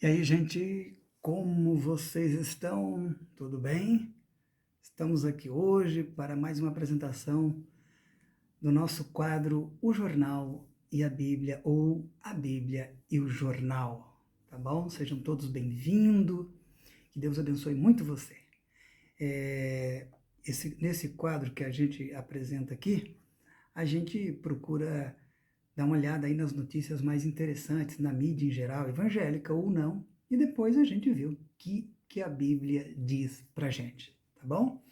aí, gente, como vocês estão? Tudo bem? Estamos aqui hoje para mais uma apresentação do nosso quadro O Jornal e a Bíblia, ou A Bíblia e o Jornal, tá bom? Sejam todos bem-vindos, que Deus abençoe muito você. Nesse quadro que a gente apresenta aqui, a gente procura dar uma olhada aí nas notícias mais interessantes, na mídia em geral, evangélica ou não, e depois a gente vê o que a Bíblia diz pra gente, tá bom?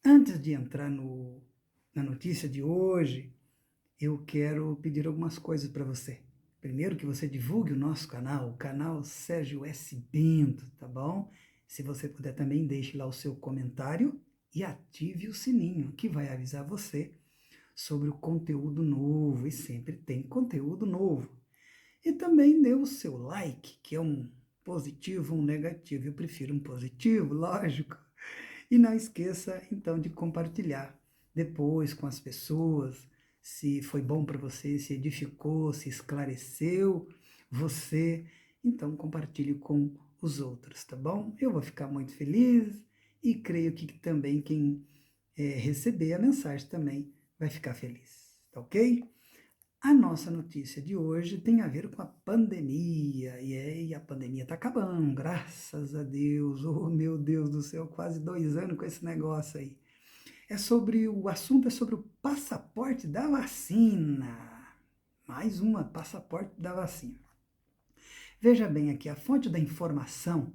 Antes de entrar na notícia de hoje, eu quero pedir algumas coisas para você. Primeiro, que você divulgue o nosso canal, o canal Sérgio S. Bento, tá bom? Se você puder também, deixe lá o seu comentário e ative o sininho, que vai avisar você sobre o conteúdo novo, e sempre tem conteúdo novo. E também dê o seu like, que é um positivo ou um negativo. Eu prefiro um positivo, lógico. E não esqueça, então, de compartilhar depois com as pessoas, se foi bom para você, se edificou, se esclareceu você. Então, compartilhe com os outros, tá bom? Eu vou ficar muito feliz e creio que também quem receber a mensagem também vai ficar feliz, tá ok? A nossa notícia de hoje tem a ver com a pandemia, e a pandemia está acabando, graças a Deus. Oh, meu Deus do céu, quase 2 anos com esse negócio aí. O assunto é sobre o passaporte da vacina. Mais uma, passaporte da vacina. Veja bem aqui, a fonte da informação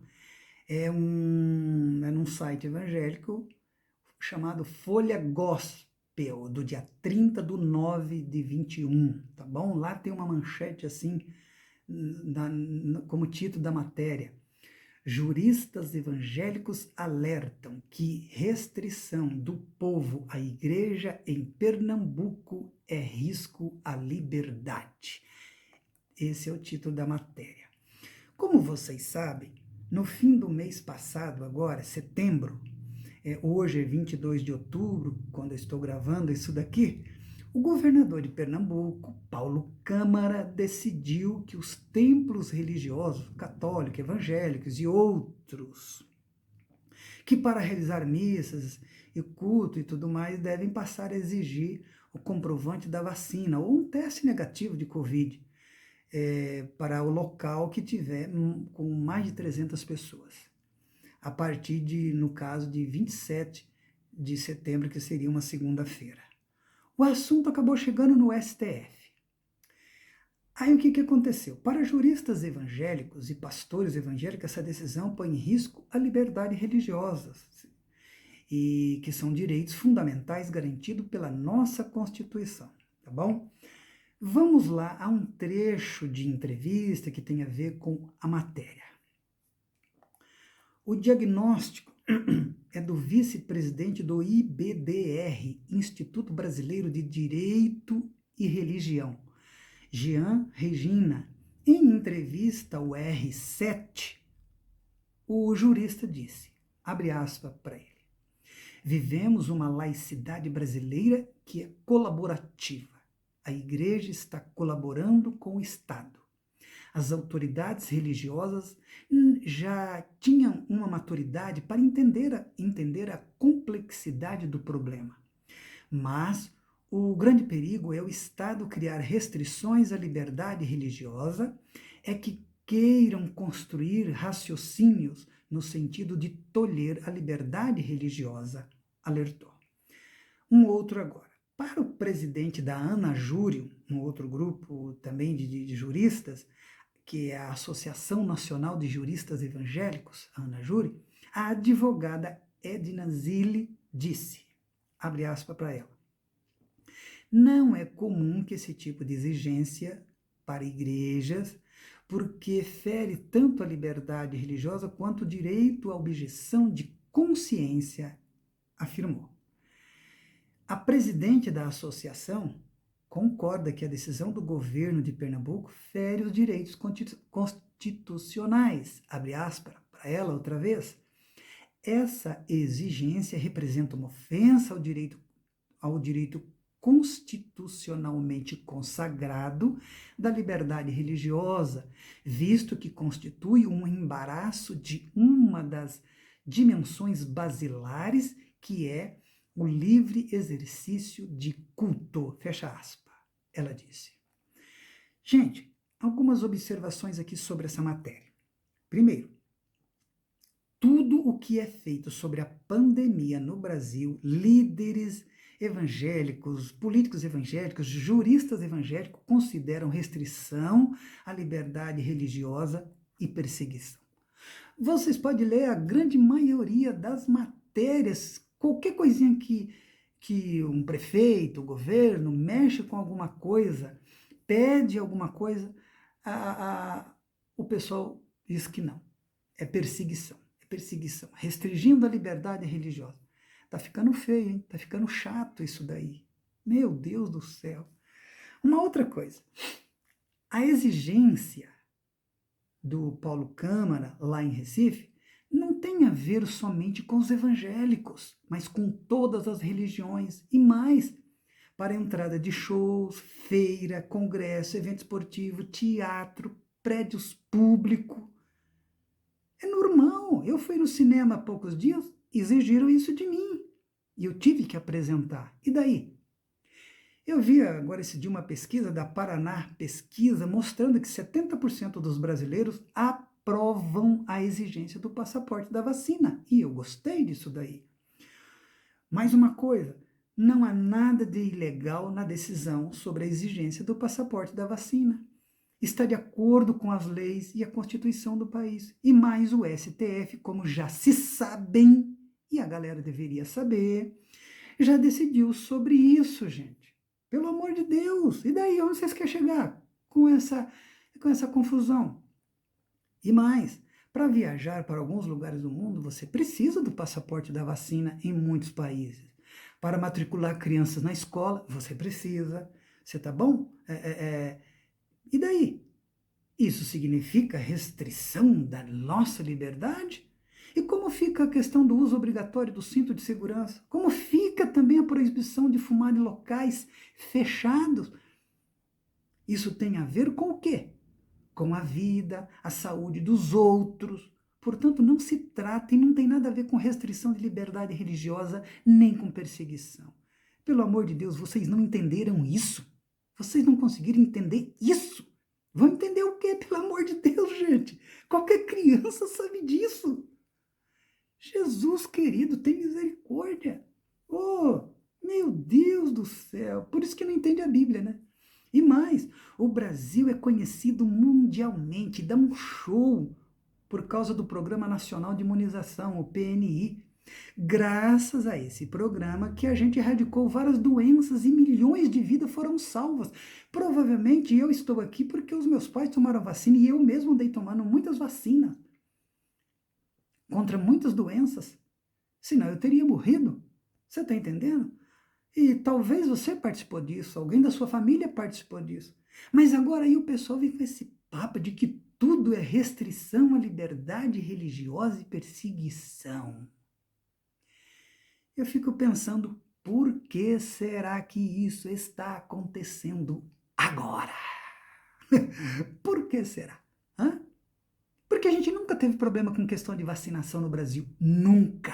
é num site evangélico chamado Folha Gospel, do dia 30/9/21, tá bom? Lá tem uma manchete assim, como título da matéria: Juristas evangélicos alertam que restrição do povo à igreja em Pernambuco é risco à liberdade. Esse é o título da matéria. Como vocês sabem, no fim do mês passado, agora, setembro, hoje é 22 de outubro, quando eu estou gravando isso daqui, o governador de Pernambuco, Paulo Câmara, decidiu que os templos religiosos, católicos, evangélicos e outros, que para realizar missas e culto e tudo mais, devem passar a exigir o comprovante da vacina ou um teste negativo de Covid para o local que tiver com mais de 300 pessoas, a partir no caso, de 27 de setembro, que seria uma segunda-feira. O assunto acabou chegando no STF. Aí o que aconteceu? Para juristas evangélicos e pastores evangélicos, essa decisão põe em risco a liberdade religiosa, e que são direitos fundamentais garantidos pela nossa Constituição, tá bom? Vamos lá a um trecho de entrevista que tem a ver com a matéria. O diagnóstico é do vice-presidente do IBDR, Instituto Brasileiro de Direito e Religião, Jean Regina. Em entrevista ao R7, o jurista disse, abre aspas para ele: vivemos uma laicidade brasileira que é colaborativa. A igreja está colaborando com o Estado. As autoridades religiosas já tinham uma maturidade para entender a complexidade do problema. Mas o grande perigo é o Estado criar restrições à liberdade religiosa, é que queiram construir raciocínios no sentido de tolher a liberdade religiosa, alertou. Um outro agora. Para o presidente da ANAJúri, um outro grupo também de juristas, que é a Associação Nacional de Juristas Evangélicos, a ANAJúri, a advogada Edna Zilli disse, abre aspas para ela: não é comum que esse tipo de exigência para igrejas, porque fere tanto a liberdade religiosa quanto o direito à objeção de consciência, afirmou. A presidente da associação concorda que a decisão do governo de Pernambuco fere os direitos constitucionais, abre aspas para ela outra vez. Essa exigência representa uma ofensa ao direito constitucionalmente consagrado da liberdade religiosa, visto que constitui um embaraço de uma das dimensões basilares, que é o livre exercício de culto. Fecha aspas, ela disse. Gente, algumas observações aqui sobre essa matéria. Primeiro, tudo o que é feito sobre a pandemia no Brasil, líderes evangélicos, políticos evangélicos, juristas evangélicos consideram restrição à liberdade religiosa e perseguição. Vocês podem ler a grande maioria das matérias, qualquer coisinha que um prefeito, o governo mexe com alguma coisa, pede alguma coisa, o pessoal diz que não, é perseguição. Perseguição, restringindo a liberdade religiosa. Tá ficando feio, hein? Tá ficando chato isso daí. Meu Deus do céu. Uma outra coisa. A exigência do Paulo Câmara, lá em Recife, não tem a ver somente com os evangélicos, mas com todas as religiões e mais, para a entrada de shows, feira, congresso, evento esportivo, teatro, prédios públicos. É normal. Eu fui no cinema há poucos dias, exigiram isso de mim. E eu tive que apresentar. E daí? Eu vi agora esse dia uma pesquisa da Paraná Pesquisa mostrando que 70% dos brasileiros aprovam a exigência do passaporte da vacina. E eu gostei disso daí. Mais uma coisa, não há nada de ilegal na decisão sobre a exigência do passaporte da vacina. Está de acordo com as leis e a Constituição do país. E mais o STF, como já se sabem, e a galera deveria saber, já decidiu sobre isso, gente. Pelo amor de Deus! E daí, onde vocês querem chegar com essa confusão? E mais, para viajar para alguns lugares do mundo, você precisa do passaporte da vacina em muitos países. Para matricular crianças na escola, você precisa. Você tá bom? E daí? Isso significa restrição da nossa liberdade? E como fica a questão do uso obrigatório do cinto de segurança? Como fica também a proibição de fumar em locais fechados? Isso tem a ver com o quê? Com a vida, a saúde dos outros. Portanto, não se trata e não tem nada a ver com restrição de liberdade religiosa, nem com perseguição. Pelo amor de Deus, vocês não entenderam isso? Vocês não conseguiram entender isso? Vão entender o quê? Pelo amor de Deus, gente. Qualquer criança sabe disso. Jesus querido, tem misericórdia. Oh, meu Deus do céu. Por isso que não entende a Bíblia, né? E mais, o Brasil é conhecido mundialmente, dá um show por causa do Programa Nacional de Imunização, o PNI. Graças a esse programa que a gente erradicou várias doenças e milhões de vidas foram salvas. Provavelmente eu estou aqui porque os meus pais tomaram vacina e eu mesmo andei tomando muitas vacinas contra muitas doenças. Senão eu teria morrido. Você está entendendo? E talvez você participou disso, alguém da sua família participou disso. Mas agora aí o pessoal vem com esse papo de que tudo é restrição à liberdade religiosa e perseguição. Eu fico pensando, por que será que isso está acontecendo agora? Por que será? Hã? Porque a gente nunca teve problema com questão de vacinação no Brasil. Nunca.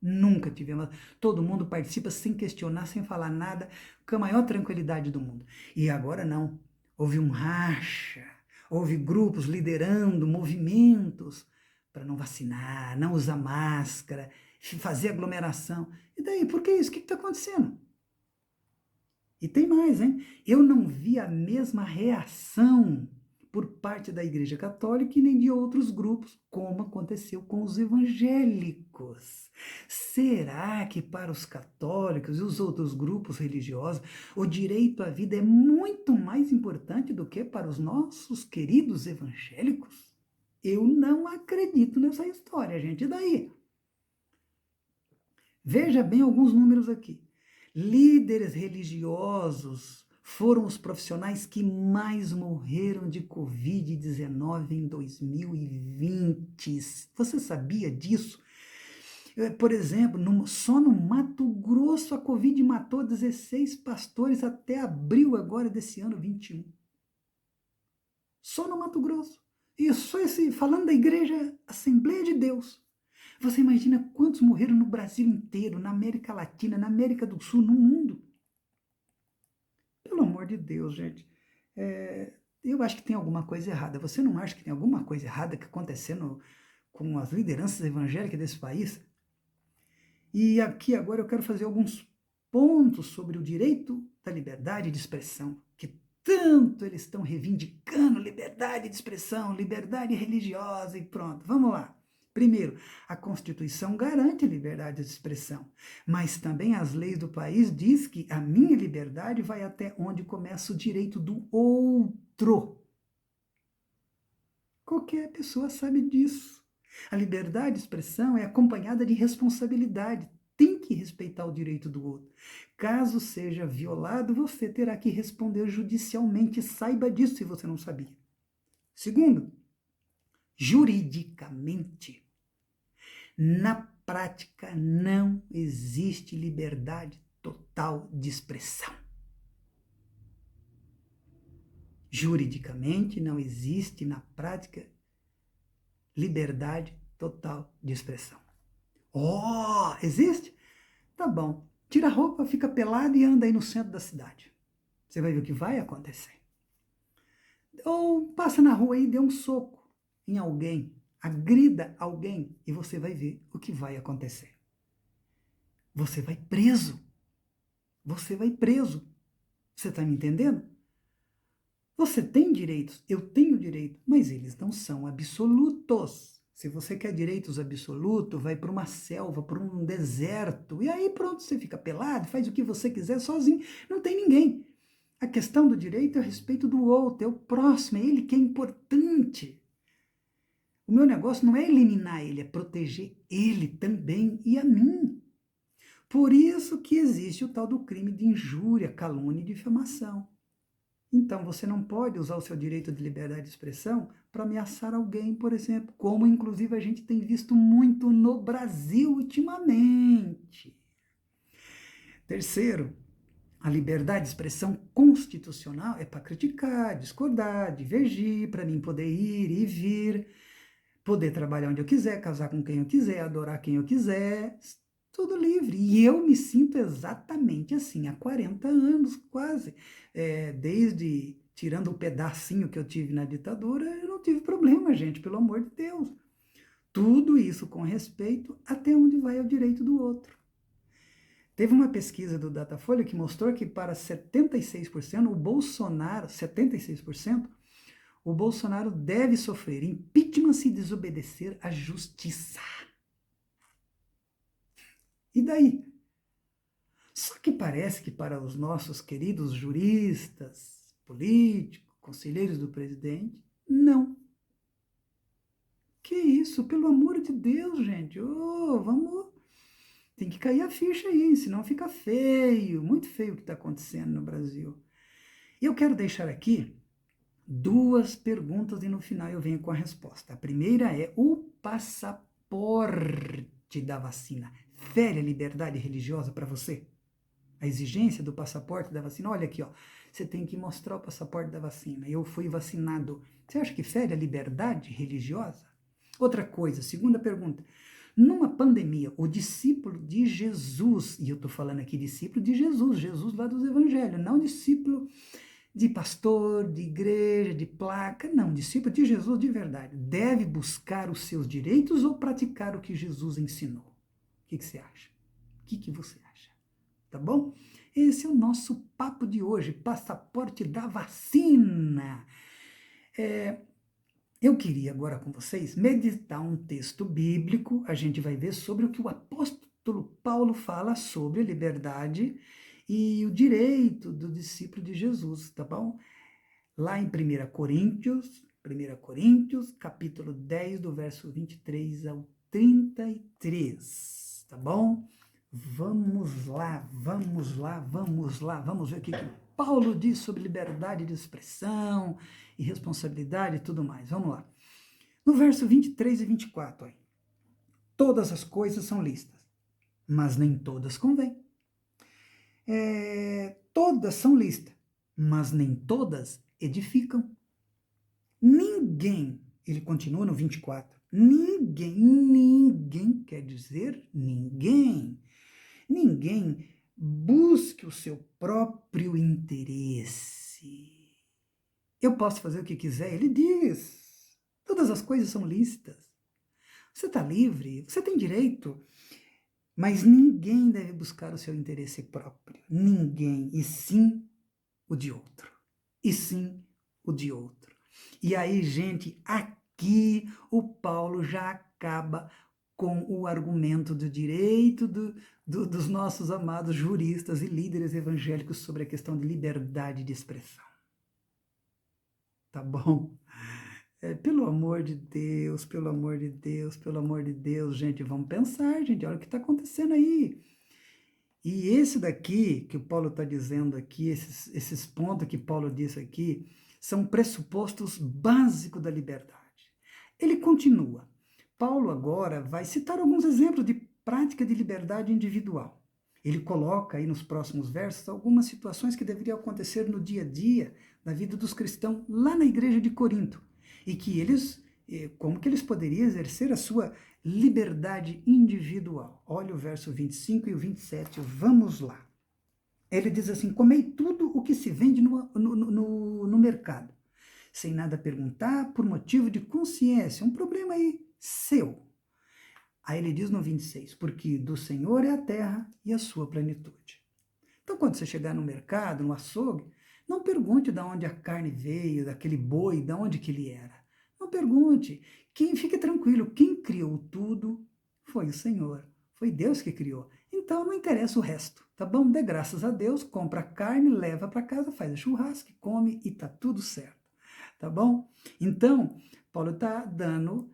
Nunca tivemos. Todo mundo participa sem questionar, sem falar nada, com a maior tranquilidade do mundo. E agora não. Houve um racha, houve grupos liderando movimentos para não vacinar, não usar máscara, fazer aglomeração. E daí, por que isso? O que está acontecendo? E tem mais, hein? Eu não vi a mesma reação por parte da Igreja Católica e nem de outros grupos, como aconteceu com os evangélicos. Será que para os católicos e os outros grupos religiosos o direito à vida é muito mais importante do que para os nossos queridos evangélicos? Eu não acredito nessa história, gente. E daí? Veja bem alguns números aqui. Líderes religiosos foram os profissionais que mais morreram de Covid-19 em 2020. Você sabia disso? Por exemplo, só no Mato Grosso a Covid matou 16 pastores até abril agora desse ano 21. Só no Mato Grosso. E só falando da igreja Assembleia de Deus. Você imagina quantos morreram no Brasil inteiro, na América Latina, na América do Sul, no mundo? Pelo amor de Deus, gente. Eu acho que tem alguma coisa errada. Você não acha que tem alguma coisa errada que acontecendo com as lideranças evangélicas desse país? E aqui agora eu quero fazer alguns pontos sobre o direito da liberdade de expressão, que tanto eles estão reivindicando liberdade de expressão, liberdade religiosa e pronto. Vamos lá. Primeiro, a Constituição garante a liberdade de expressão, mas também as leis do país diz que a minha liberdade vai até onde começa o direito do outro. Qualquer pessoa sabe disso. A liberdade de expressão é acompanhada de responsabilidade. Tem que respeitar o direito do outro. Caso seja violado, você terá que responder judicialmente. Saiba disso se você não sabia. Segundo, juridicamente, na prática não existe liberdade total de expressão. Juridicamente não existe na prática liberdade total de expressão. Oh, existe? Tá bom. Tira a roupa, fica pelado e anda aí no centro da cidade. Você vai ver o que vai acontecer. Ou passa na rua aí e dê um soco em alguém, agrida alguém e você vai ver o que vai acontecer. Você vai preso. Você vai preso. Você está me entendendo? Você tem direitos, eu tenho direito, mas eles não são absolutos. Se você quer direitos absolutos, vai para uma selva, para um deserto, e aí pronto, você fica pelado, faz o que você quiser sozinho, não tem ninguém. A questão do direito é a respeito do outro, é o próximo, é ele que é importante. O meu negócio não é eliminar ele, é proteger ele também e a mim. Por isso que existe o tal do crime de injúria, calúnia e difamação. Então, você não pode usar o seu direito de liberdade de expressão para ameaçar alguém, por exemplo, como inclusive a gente tem visto muito no Brasil ultimamente. Terceiro, a liberdade de expressão constitucional é para criticar, discordar, divergir, para mim poder ir e vir, poder trabalhar onde eu quiser, casar com quem eu quiser, adorar quem eu quiser, tudo livre. E eu me sinto exatamente assim, há 40 anos quase. Desde, tirando o pedacinho que eu tive na ditadura, eu não tive problema, gente, pelo amor de Deus. Tudo isso com respeito até onde vai o direito do outro. Teve uma pesquisa do Datafolha que mostrou que para 76%, o Bolsonaro, 76%, o Bolsonaro deve sofrer impeachment se desobedecer à justiça. E daí? Só que parece que para os nossos queridos juristas, políticos, conselheiros do presidente, não. Que isso? Pelo amor de Deus, gente. Vamos... Tem que cair a ficha aí, senão fica feio, muito feio o que está acontecendo no Brasil. E eu quero deixar aqui 2 perguntas e no final eu venho com a resposta. A primeira é: o passaporte da vacina fere a liberdade religiosa para você? A exigência do passaporte da vacina? Olha aqui, ó, você tem que mostrar o passaporte da vacina. Eu fui vacinado. Você acha que fere a liberdade religiosa? Outra coisa, segunda pergunta. Numa pandemia, o discípulo de Jesus, e eu estou falando aqui discípulo de Jesus, Jesus lá dos evangelhos, não discípulo de pastor, de igreja, de placa, não, discípulo de Jesus de verdade, deve buscar os seus direitos ou praticar o que Jesus ensinou? O que você acha? O que você acha? Tá bom? Esse é o nosso papo de hoje, passaporte da vacina. Eu queria agora com vocês meditar um texto bíblico, a gente vai ver sobre o que o apóstolo Paulo fala sobre a liberdade e o direito do discípulo de Jesus, tá bom? Lá em 1 Coríntios, capítulo 10, do verso 23 ao 33, tá bom? Vamos lá, vamos lá, vamos lá, vamos ver o que Paulo diz sobre liberdade de expressão e responsabilidade e tudo mais. Vamos lá. No verso 23 e 24, ó. todas as coisas são lícitas, mas nem todas convêm. Todas são lícitas, mas nem todas edificam. Ninguém, ele continua no 24, ninguém quer dizer ninguém busque o seu próprio interesse. Eu posso fazer o que quiser, ele diz. Todas as coisas são lícitas. Você está livre, você tem direito, mas ninguém deve buscar o seu interesse próprio. Ninguém, e sim o de outro. E sim o de outro. E aí, gente, aqui o Paulo já acaba com o argumento do direito dos nossos amados juristas e líderes evangélicos sobre a questão de liberdade de expressão. Tá bom? Pelo amor de Deus, pelo amor de Deus, pelo amor de Deus, gente, vamos pensar, gente, olha o que está acontecendo aí. E esse daqui, que o Paulo está dizendo aqui, esses pontos que Paulo disse aqui, são pressupostos básicos da liberdade. Ele continua. Paulo agora vai citar alguns exemplos de prática de liberdade individual. Ele coloca aí nos próximos versos algumas situações que deveriam acontecer no dia a dia da vida dos cristãos lá na igreja de Corinto. E que como que eles poderiam exercer a sua liberdade individual. Olha o verso 25 e o 27, vamos lá. Ele diz assim, comei tudo o que se vende no mercado, sem nada perguntar, por motivo de consciência, um problema aí seu. Aí ele diz no 26, porque do Senhor é a terra e a sua plenitude. Então, quando você chegar no mercado, no açougue, não pergunte de onde a carne veio, daquele boi, de onde que ele era. Não pergunte. Fique tranquilo, quem criou tudo foi o Senhor. Foi Deus que criou. Então, não interessa o resto, tá bom? Dê graças a Deus, compra a carne, leva para casa, faz o churrasco, come e tá tudo certo, tá bom? Então, Paulo está dando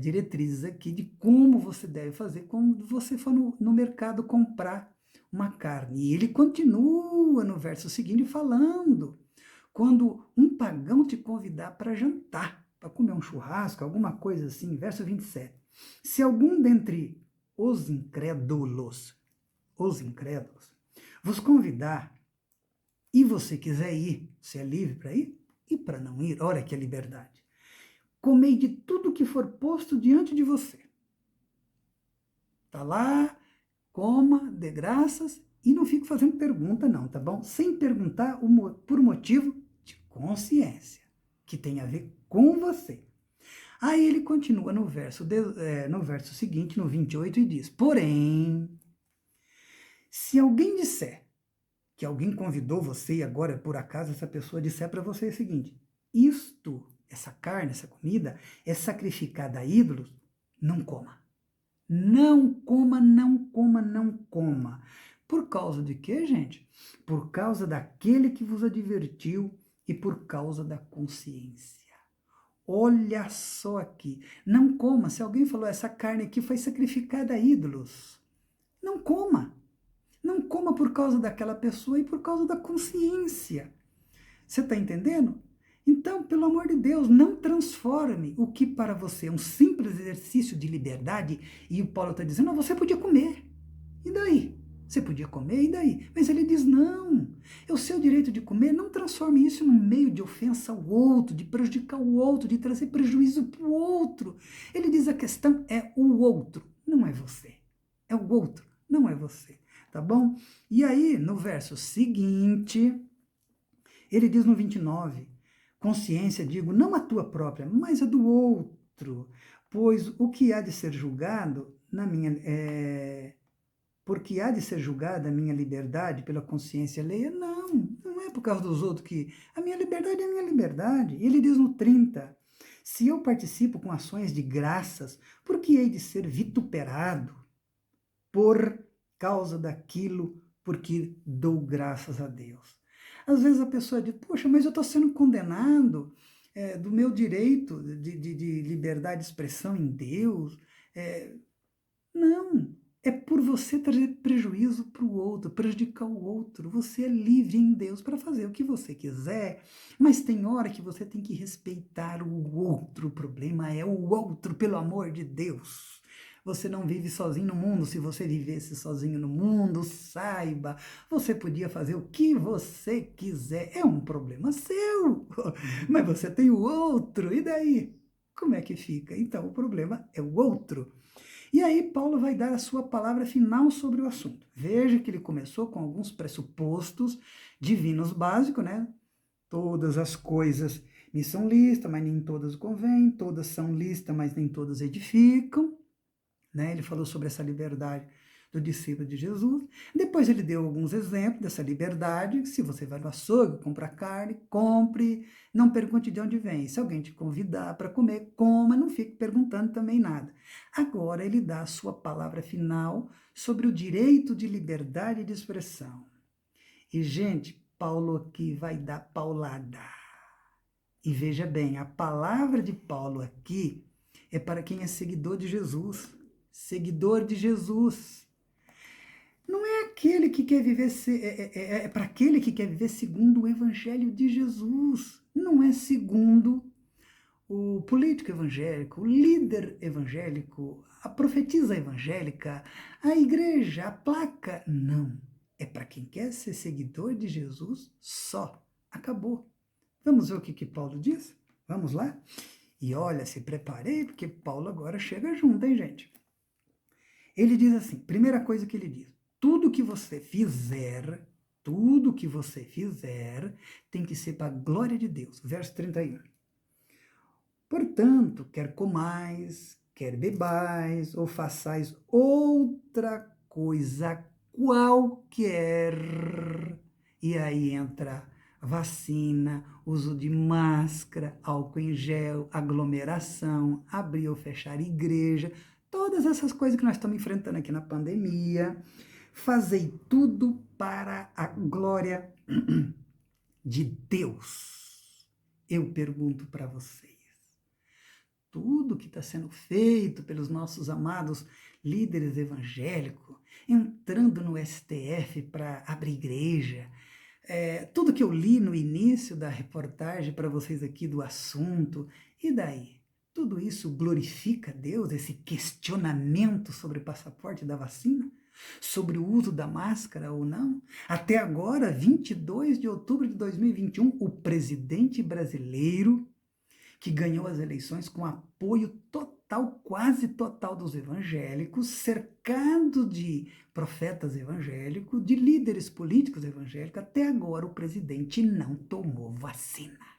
diretrizes aqui de como você deve fazer quando você for no mercado comprar uma carne. E ele continua no verso seguinte falando, quando um pagão te convidar para jantar, para comer um churrasco, alguma coisa assim, verso 27. Se algum dentre os incrédulos, vos convidar e você quiser ir, você é livre para ir e para não ir, olha que é liberdade. Comei de tudo que for posto diante de você. Tá lá, coma, dê graças e não fique fazendo pergunta não, tá bom? Sem perguntar por motivo de consciência, que tem a ver com você. Aí ele continua no verso seguinte, no 28, e diz, porém, se alguém disser que alguém convidou você e agora, por acaso, essa pessoa disser para você o seguinte, essa carne, essa comida, é sacrificada a ídolos, não coma. Não coma, não coma, não coma. Por causa de quê, gente? Por causa daquele que vos advertiu e por causa da consciência. Olha só aqui. Não coma. Se alguém falou, essa carne aqui foi sacrificada a ídolos. Não coma. Não coma por causa daquela pessoa e por causa da consciência. Você está entendendo? Então, pelo amor de Deus, não transforme o que para você é um simples exercício de liberdade, e o Paulo está dizendo, você podia comer. E daí? Você podia comer, e daí? Mas ele diz, não, é o seu direito de comer, não transforme isso num meio de ofensa ao outro, de prejudicar o outro, de trazer prejuízo para o outro. Ele diz, a questão é o outro, não é você. É o outro, não é você. Tá bom? E aí, no verso seguinte, ele diz no 29, consciência, digo, não a tua própria, mas a do outro, pois o que há de ser julgado porque há de ser julgada a minha liberdade pela consciência alheia? Não é por causa dos outros que a minha liberdade é a minha liberdade. E ele diz no 30, se eu participo com ações de graças, por que hei de ser vituperado por causa daquilo porque dou graças a Deus? Às vezes a pessoa diz, poxa, mas eu estou sendo condenado do meu direito de liberdade de expressão em Deus. Não, é por você trazer prejuízo para o outro, prejudicar o outro. Você é livre em Deus para fazer o que você quiser, mas tem hora que você tem que respeitar o outro. O problema é o outro, pelo amor de Deus. Você não vive sozinho no mundo. Se você vivesse sozinho no mundo, saiba, você podia fazer o que você quiser. É um problema seu, mas você tem o outro. E daí? Como é que fica? Então, o problema é o outro. E aí, Paulo vai dar a sua palavra final sobre o assunto. Veja que ele começou com alguns pressupostos divinos básicos, né? Todas as coisas me são lícitas, mas nem todas convêm. Todas são lícitas, mas nem todas edificam. Né? Ele falou sobre essa liberdade do discípulo de Jesus. Depois ele deu alguns exemplos dessa liberdade. Se você vai no açougue comprar carne, compre, não pergunte de onde vem. Se alguém te convidar para comer, coma, não fique perguntando também nada. Agora ele dá a sua palavra final sobre o direito de liberdade de expressão. E, gente, Paulo aqui vai dar paulada. E veja bem, a palavra de Paulo aqui é para quem é seguidor de Jesus. Seguidor de Jesus. Não é aquele que quer viver, é para aquele que quer viver segundo o evangelho de Jesus. Não é segundo o político evangélico, o líder evangélico, a profetisa evangélica, a igreja, a placa. Não. É para quem quer ser seguidor de Jesus só. Acabou. Vamos ver o que Paulo diz? Vamos lá? E olha, se preparei, porque Paulo agora chega junto, hein, gente? Ele diz assim, primeira coisa que ele diz, tudo que você fizer, tem que ser para a glória de Deus. Verso 31. Portanto, quer comais, quer bebais, ou façais outra coisa qualquer. E aí entra vacina, uso de máscara, álcool em gel, aglomeração, abrir ou fechar igreja, todas essas coisas que nós estamos enfrentando aqui na pandemia. Fazei tudo para a glória de Deus. Eu pergunto para vocês, tudo que está sendo feito pelos nossos amados líderes evangélicos, entrando no STF para abrir igreja, tudo que eu li no início da reportagem para vocês aqui do assunto, e daí? Tudo isso glorifica Deus, esse questionamento sobre o passaporte da vacina? Sobre o uso da máscara ou não? Até agora, 22 de outubro de 2021, o presidente brasileiro, que ganhou as eleições com apoio total, quase total dos evangélicos, cercado de profetas evangélicos, de líderes políticos evangélicos, até agora o presidente não tomou vacina.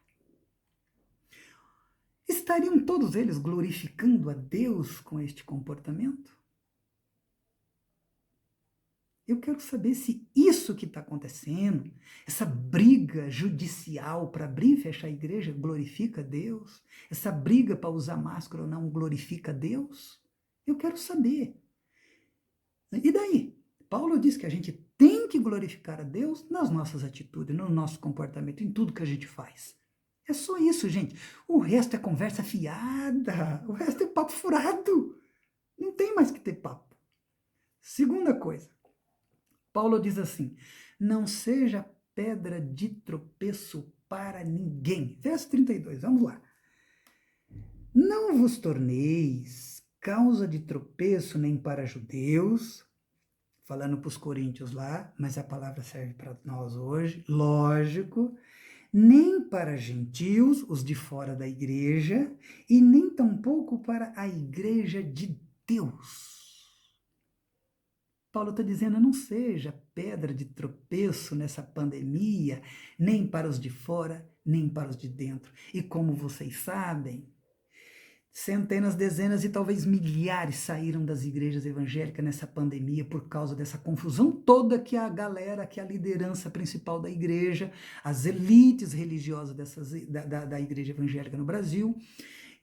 Estariam todos eles glorificando a Deus com este comportamento? Eu quero saber se isso que está acontecendo, essa briga judicial para abrir e fechar a igreja, glorifica a Deus? Essa briga para usar máscara ou não glorifica a Deus? Eu quero saber. E daí? Paulo diz que a gente tem que glorificar a Deus nas nossas atitudes, no nosso comportamento, em tudo que a gente faz. É só isso, gente. O resto é conversa fiada. O resto é papo furado. Não tem mais que ter papo. Segunda coisa. Paulo diz assim, não seja pedra de tropeço para ninguém. Verso 32, vamos lá. Não vos torneis causa de tropeço nem para judeus, falando para os coríntios lá, mas a palavra serve para nós hoje, lógico, nem para gentios, os de fora da igreja, e nem tampouco para a igreja de Deus. Paulo está dizendo, não seja pedra de tropeço nessa pandemia, nem para os de fora, nem para os de dentro. E como vocês sabem, centenas, dezenas e talvez milhares saíram das igrejas evangélicas nessa pandemia por causa dessa confusão toda que a galera, que a liderança principal da igreja, as elites religiosas da igreja evangélica no Brasil,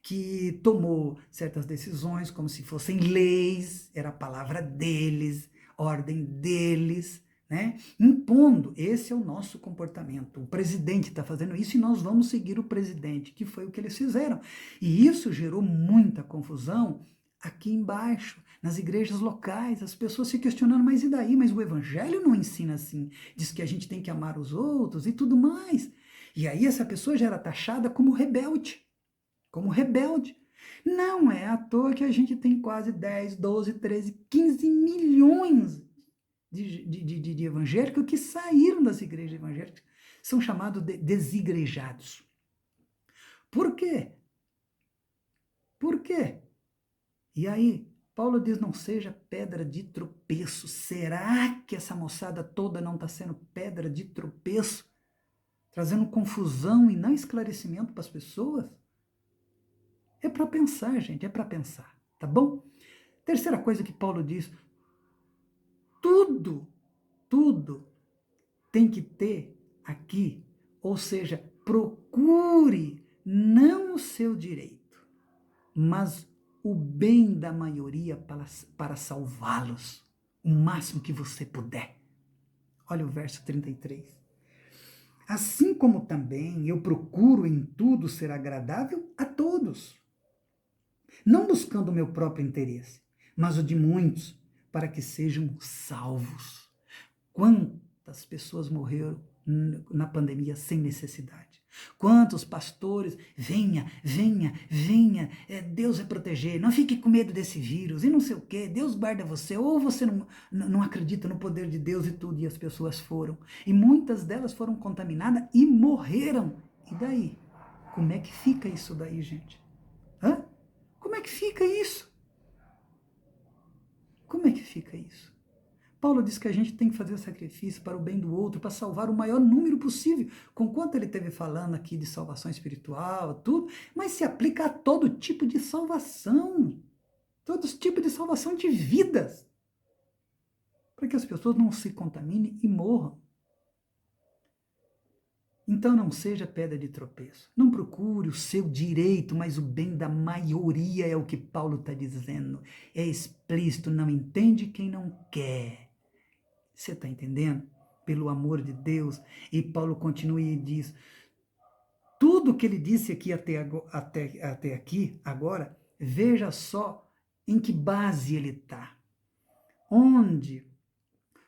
que tomou certas decisões como se fossem leis, era a palavra deles, ordem deles, né? Impondo. Esse é o nosso comportamento. O presidente está fazendo isso e nós vamos seguir o presidente, que foi o que eles fizeram. E isso gerou muita confusão aqui embaixo, nas igrejas locais, as pessoas se questionando, mas e daí? Mas o evangelho não ensina assim. Diz que a gente tem que amar os outros e tudo mais. E aí essa pessoa já era taxada como rebelde. Como rebelde. Não é à toa que a gente tem quase 10, 12, 13, 15 milhões de evangélicos que saíram das igrejas evangélicas, são chamados de desigrejados. Por quê? Por quê? E aí, Paulo diz, não seja pedra de tropeço. Será que essa moçada toda não está sendo pedra de tropeço? Trazendo confusão e não esclarecimento para as pessoas? É para pensar, gente, é para pensar, tá bom? Terceira coisa que Paulo diz, tudo tem que ter aqui, ou seja, procure não o seu direito, mas o bem da maioria para salvá-los, o máximo que você puder. Olha o verso 33. Assim como também eu procuro em tudo ser agradável a todos, não buscando o meu próprio interesse, mas o de muitos, para que sejam salvos. Quantas pessoas morreram na pandemia sem necessidade? Quantos pastores, venha, Deus vai proteger, não fique com medo desse vírus, e não sei o quê, Deus guarda você, ou você não acredita no poder de Deus e tudo, e as pessoas foram. E muitas delas foram contaminadas e morreram. E daí? Como é que fica isso daí, gente? Hã? Como é que fica isso? Como é que fica isso? Paulo diz que a gente tem que fazer sacrifício para o bem do outro, para salvar o maior número possível. Conquanto ele esteve falando aqui de salvação espiritual, tudo, mas se aplica a todo tipo de salvação. Todo tipo de salvação de vidas. Para que as pessoas não se contaminem e morram. Então não seja pedra de tropeço. Não procure o seu direito, mas o bem da maioria é o que Paulo está dizendo. É explícito, não entende quem não quer. Você está entendendo? Pelo amor de Deus. E Paulo continua e diz, tudo que ele disse aqui até aqui, agora, veja só em que base ele está. Onde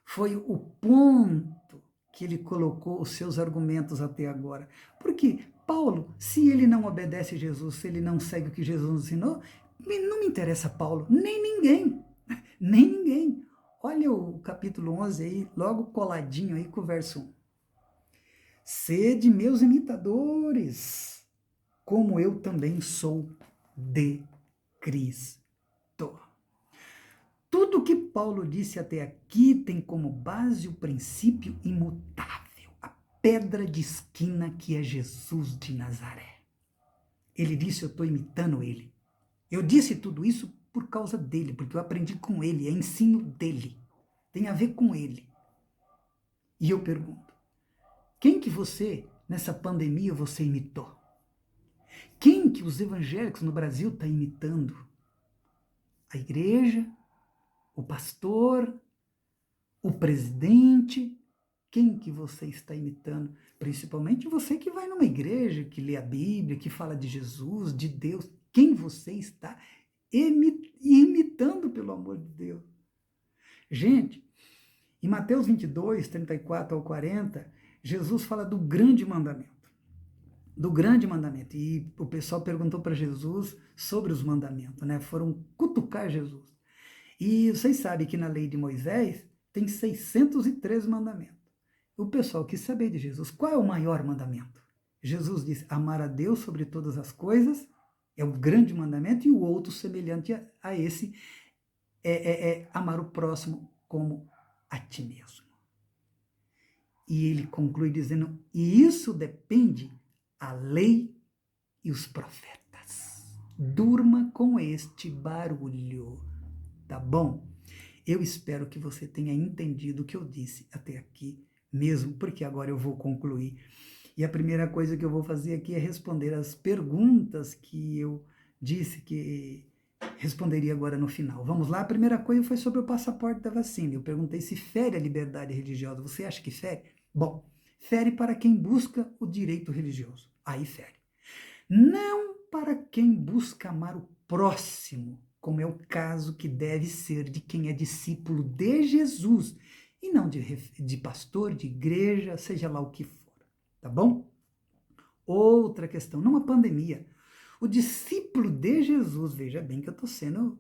foi o ponto que ele colocou os seus argumentos até agora. Porque Paulo, se ele não obedece a Jesus, se ele não segue o que Jesus ensinou, não me interessa Paulo, nem ninguém, nem ninguém. Olha o capítulo 11 aí, logo coladinho aí com o verso 1. Sede meus imitadores, como eu também sou de Cristo. Tudo que Paulo disse até aqui tem como base o princípio imutável, a pedra de esquina que é Jesus de Nazaré. Ele disse, eu estou imitando ele. Eu disse tudo isso por causa dele, porque eu aprendi com ele, é ensino dele. Tem a ver com ele. E eu pergunto, quem que você, nessa pandemia, você imitou? Quem que os evangélicos no Brasil estão imitando? A igreja? O pastor? O presidente? Quem que você está imitando? Principalmente você que vai numa igreja, que lê a Bíblia, que fala de Jesus, de Deus. Quem você está imitando, pelo amor de Deus? Gente, em Mateus 22, 34 ao 40, Jesus fala do grande mandamento. Do grande mandamento. E o pessoal perguntou para Jesus sobre os mandamentos, né? Foram cutucar Jesus. E vocês sabem que na lei de Moisés tem 613 mandamentos. O pessoal quis saber de Jesus, qual é o maior mandamento? Jesus disse, amar a Deus sobre todas as coisas, é o grande mandamento, e o outro semelhante a esse é amar o próximo como a ti mesmo. E ele conclui dizendo, e isso depende a lei e os profetas. Durma com este barulho, tá bom? Eu espero que você tenha entendido o que eu disse até aqui mesmo, porque agora eu vou concluir. E a primeira coisa que eu vou fazer aqui é responder as perguntas que eu disse que responderia agora no final. Vamos lá? A primeira coisa foi sobre o passaporte da vacina. Eu perguntei se fere a liberdade religiosa. Você acha que fere? Bom, fere para quem busca o direito religioso. Aí fere. Não para quem busca amar o próximo, como é o caso que deve ser de quem é discípulo de Jesus, e não de pastor, de igreja, seja lá o que for, tá bom? Outra questão, numa pandemia, O discípulo de Jesus, veja bem que eu estou sendo,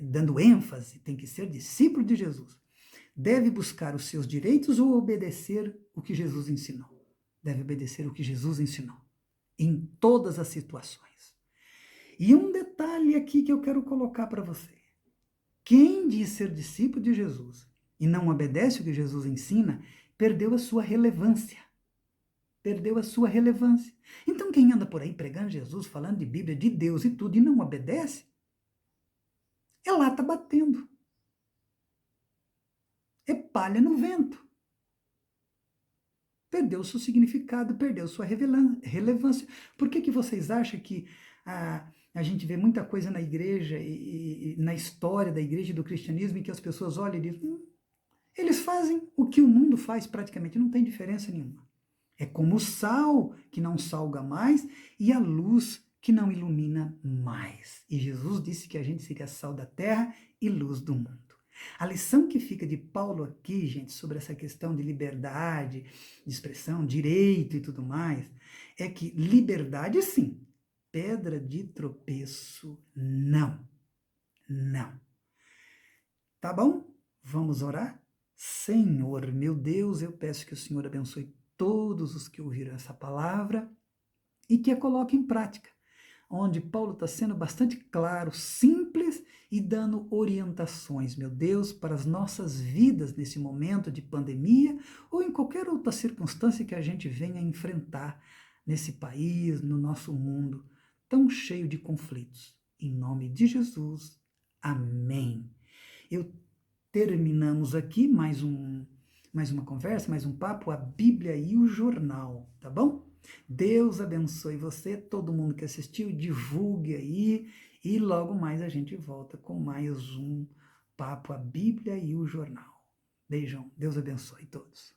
dando ênfase, tem que ser discípulo de Jesus. Deve buscar os seus direitos ou obedecer o que Jesus ensinou? Deve obedecer o que Jesus ensinou, em todas as situações. E um detalhe aqui que eu quero colocar para você. Quem diz ser discípulo de Jesus e não obedece o que Jesus ensina, perdeu a sua relevância. Perdeu a sua relevância. Então quem anda por aí pregando Jesus, falando de Bíblia, de Deus e tudo, e não obedece, é lata batendo. É palha no vento. Perdeu seu significado, perdeu sua relevância. Por que vocês acham que a gente vê muita coisa na igreja e na história da igreja e do cristianismo em que as pessoas olham e dizem, eles fazem o que o mundo faz praticamente, não tem diferença nenhuma. É como o sal que não salga mais e a luz que não ilumina mais. E Jesus disse que a gente seria sal da terra e luz do mundo. A lição que fica de Paulo aqui, gente, sobre essa questão de liberdade, de expressão, direito e tudo mais, é que liberdade sim, pedra de tropeço não. Não. Tá bom? Vamos orar? Senhor, meu Deus, eu peço que o Senhor abençoe todos os que ouviram essa palavra e que a coloquem em prática, onde Paulo está sendo bastante claro, simples e dando orientações, meu Deus, para as nossas vidas nesse momento de pandemia ou em qualquer outra circunstância que a gente venha enfrentar nesse país, no nosso mundo tão cheio de conflitos. Em nome de Jesus, amém. Terminamos aqui mais uma conversa, mais um papo, a Bíblia e o jornal, tá bom? Deus abençoe você, todo mundo que assistiu, divulgue aí e logo mais a gente volta com mais um papo, a Bíblia e o jornal. Beijão, Deus abençoe todos.